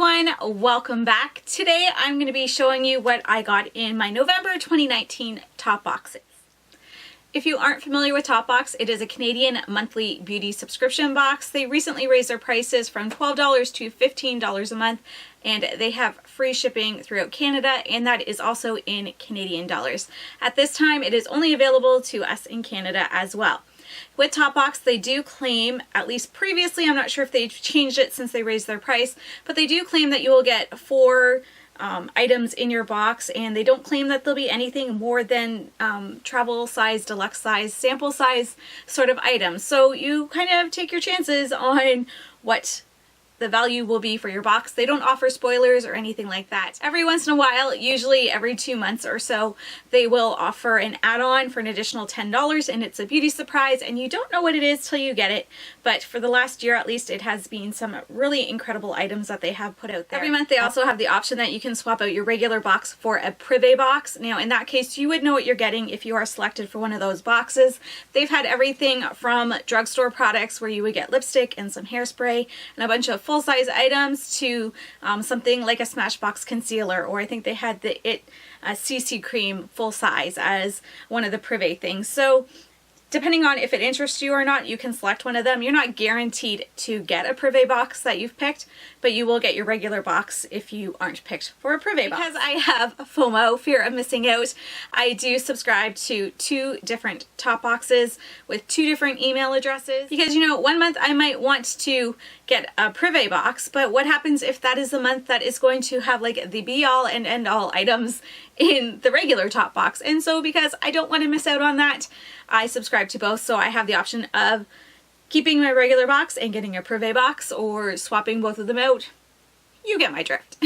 everyone, welcome back. Today I'm going to be showing you what I got in my November 2019 top boxes. If you aren't familiar with Topbox, it is a Canadian monthly beauty subscription box. They recently raised their prices from $12 to $15 a month, and they have free shipping throughout Canada, and that is also in Canadian dollars. At this time, it is only available to us in Canada as well. With Topbox, they do claim, at least previously, I'm not sure if they've changed it since they raised their price, but they do claim that you will get 4 items in your box, and they don't claim that there'll be anything more than travel size, deluxe size, sample size sort of items. So you kind of take your chances on what the value will be for your box. They don't offer spoilers or anything like that. Every once in a while, usually every 2 months or so, they will offer an add-on for an additional $10, and it's a beauty surprise, and you don't know what it is till you get it. But for the last year at least, it has been some really incredible items that they have put out there. Every month they also have the option that you can swap out your regular box for a privé box. Now in that case, you would know what you're getting if you are selected for one of those boxes. They've had everything from drugstore products where you would get lipstick and some hairspray and a bunch of full-size items to something like a Smashbox concealer, or I think they had the CC cream full size as one of the privé things. So depending on if it interests you or not, you can select one of them. You're not guaranteed to get a privé box that you've picked, but you will get your regular box if you aren't picked for a privé box. Because I have FOMO, fear of missing out, I do subscribe to 2 different top boxes with 2 different email addresses. Because, you know, one month I might want to get a privé box, but what happens if that is the month that is going to have like the be-all and end-all items in the regular top box? And so because I don't want to miss out on that, I subscribe to both, so I have the option of keeping my regular box and getting a privé box, or swapping both of them out. You get my drift.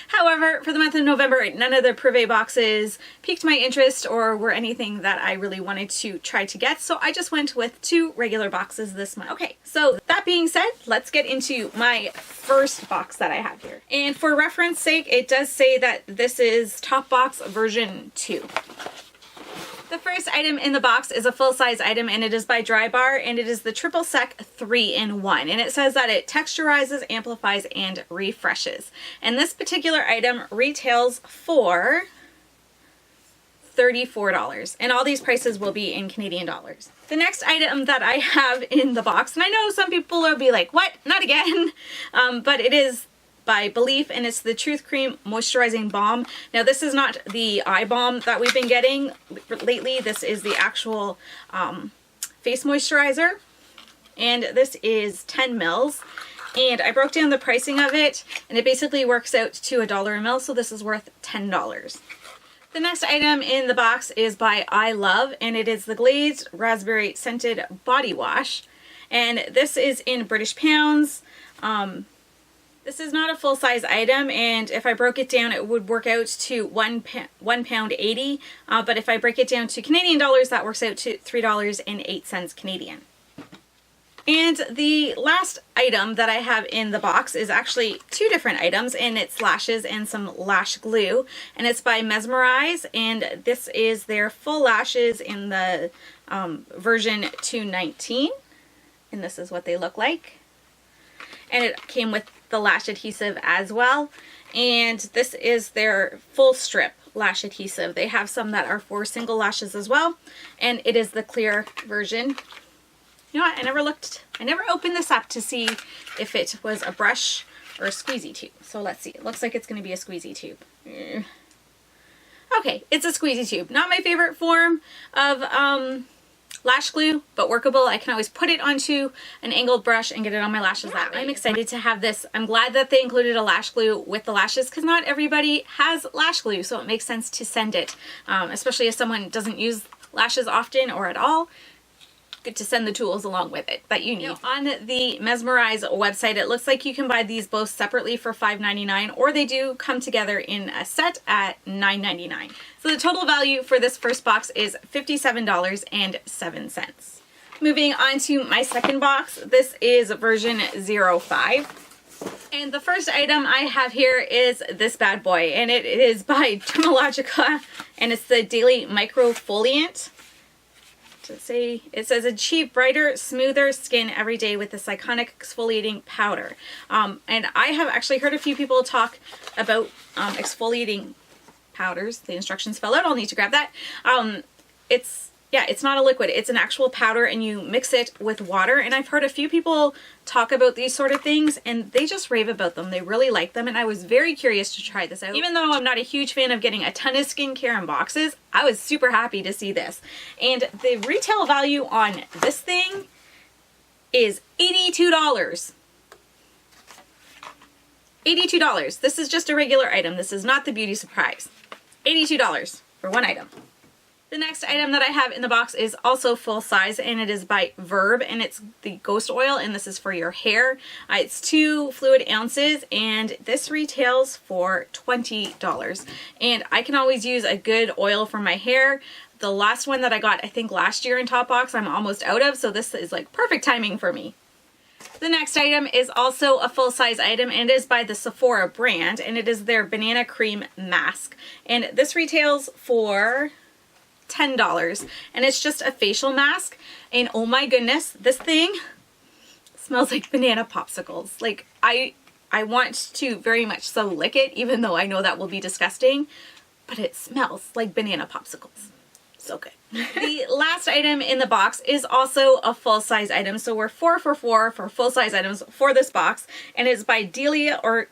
However, for the month of November, none of the privé boxes piqued my interest or were anything that I really wanted to try to get, so I just went with 2 regular boxes this month. Okay, so that being said, let's get into my first box that I have here. And for reference sake, it does say that this is Topbox version 2. The first item in the box is a full-size item, and it is by Drybar, and it is the TripleSec 3-in-1, and it says that it texturizes, amplifies, and refreshes. And this particular item retails for $34, and all these prices will be in Canadian dollars. The next item that I have in the box, and I know some people will be like, what? Not again? But it is by Belif, and it's the Truth Cream Moisturizing Balm. Now this is not the eye balm that we've been getting lately. This is the actual face moisturizer, and this is 10 mils. And I broke down the pricing of it, and it basically works out to $1 a mil, so this is worth $10. The next item in the box is by I Love, and it is the Glazed Raspberry Scented Body Wash, and this is in British pounds. This is not a full-size item, and if I broke it down, it would work out to £1.80, but if I break it down to Canadian dollars, that works out to $3.08 Canadian. And the last item that I have in the box is actually 2 different items, and it's lashes and some lash glue, and it's by MesmorEyes, and this is their full lashes in the version 219, and this is what they look like. And it came with the lash adhesive as well, and this is their full strip lash adhesive. They have some that are for single lashes as well, and it is the clear version. You know what, I never opened this up to see if it was a brush or a squeezy tube, so let's see. It looks like it's going to be a squeezy tube. Okay, it's a squeezy tube. Not my favorite form of lash glue, but workable. I can always put it onto an angled brush and get it on my lashes that way. I'm excited to have this. I'm glad that they included a lash glue with the lashes, because not everybody has lash glue, so it makes sense to send it, especially if someone doesn't use lashes often or at all. Good to send the tools along with it that you need. On the MesmorEyes website, it looks like you can buy these both separately for $5.99, or they do come together in a set at $9.99. So the total value for this first box is $57.07. Moving on to my second box, this is version 05. And the first item I have here is this bad boy, and it is by Dermalogica, and it's the Daily Microfoliant. does it say? It says achieve brighter, smoother skin every day with this iconic exfoliating powder. And I have actually heard a few people talk about exfoliating powders. The instructions fell out. I'll need to grab that. It's not a liquid. It's an actual powder, and you mix it with water. And I've heard a few people talk about these sort of things, and they just rave about them. They really like them, and I was very curious to try this out. Even though I'm not a huge fan of getting a ton of skincare in boxes, I was super happy to see this. And the retail value on this thing is $82. $82. This is just a regular item. This is not the beauty surprise. $82 for one item. The next item that I have in the box is also full size, and it is by Verb, and it's the Ghost Oil, and this is for your hair. It's 2 fluid ounces, and this retails for $20. And I can always use a good oil for my hair. The last one that I got, I think last year in Topbox, I'm almost out of, so this is like perfect timing for me. The next item is also a full-size item, and it is by the Sephora brand, and it is their Banana Cream Mask. And this retails for $10, and it's just a facial mask, and oh my goodness, this thing smells like banana popsicles. Like, I want to very much so lick it, even though I know that will be disgusting, but it smells like banana popsicles. So good. The last item in the box is also a full-size item, so we're 4 for 4 for full-size items for this box, and it's by Delia Organics,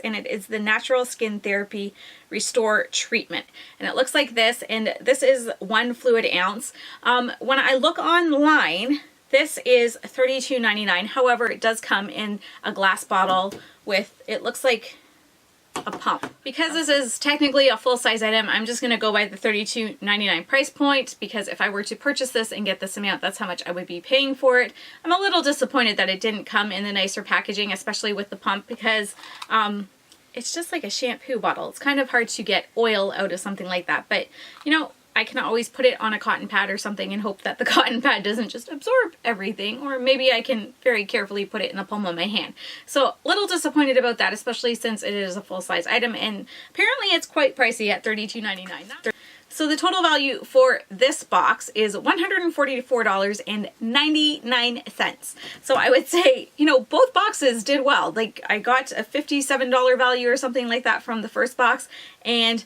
and it is the Natural Skin Therapy Restore Treatment. And it looks like this, and this is 1 fluid ounce. When I look online, this is $32.99. However, it does come in a glass bottle with, it looks like a pump. Because this is technically a full-size item, I'm just going to go by the $32.99 price point, because if I were to purchase this and get this amount, that's how much I would be paying for it. I'm a little disappointed that it didn't come in the nicer packaging, especially with the pump, because it's just like a shampoo bottle. It's kind of hard to get oil out of something like that, but you know, I can always put it on a cotton pad or something and hope that the cotton pad doesn't just absorb everything, or maybe I can very carefully put it in the palm of my hand. So a little disappointed about that, especially since it is a full-size item, and apparently it's quite pricey at $32.99. So the total value for this box is $144.99. So I would say, you know, both boxes did well. Like, I got a $57 value or something like that from the first box, and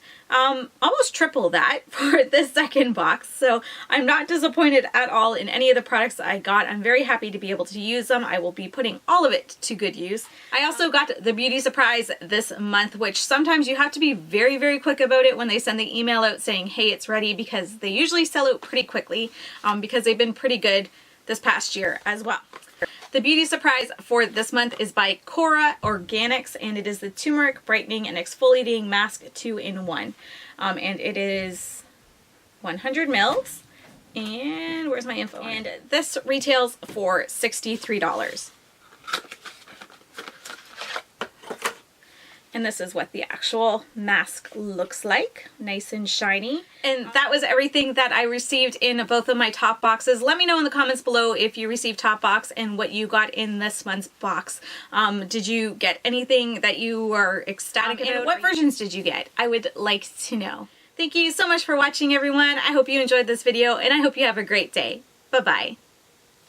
almost triple that for this second box. So I'm not disappointed at all in any of the products that I got. I'm very happy to be able to use them. I will be putting all of it to good use. I also got the beauty surprise this month, which sometimes you have to be very, very quick about it when they send the email out saying, hey, it's ready, because they usually sell out pretty quickly, because they've been pretty good this past year as well. The beauty surprise for this month is by Kora Organics, and it is the Turmeric Brightening and Exfoliating Mask 2-in-1. And it is 100 mils. And where's my info? And this retails for $63. And this is what the actual mask looks like. Nice and shiny. And that was everything that I received in both of my top boxes. Let me know in the comments below if you received top box and what you got in this month's box. Did you get anything that you were ecstatic about? And what versions did you get? I would like to know. Thank you so much for watching, everyone. I hope you enjoyed this video, and I hope you have a great day. Bye-bye.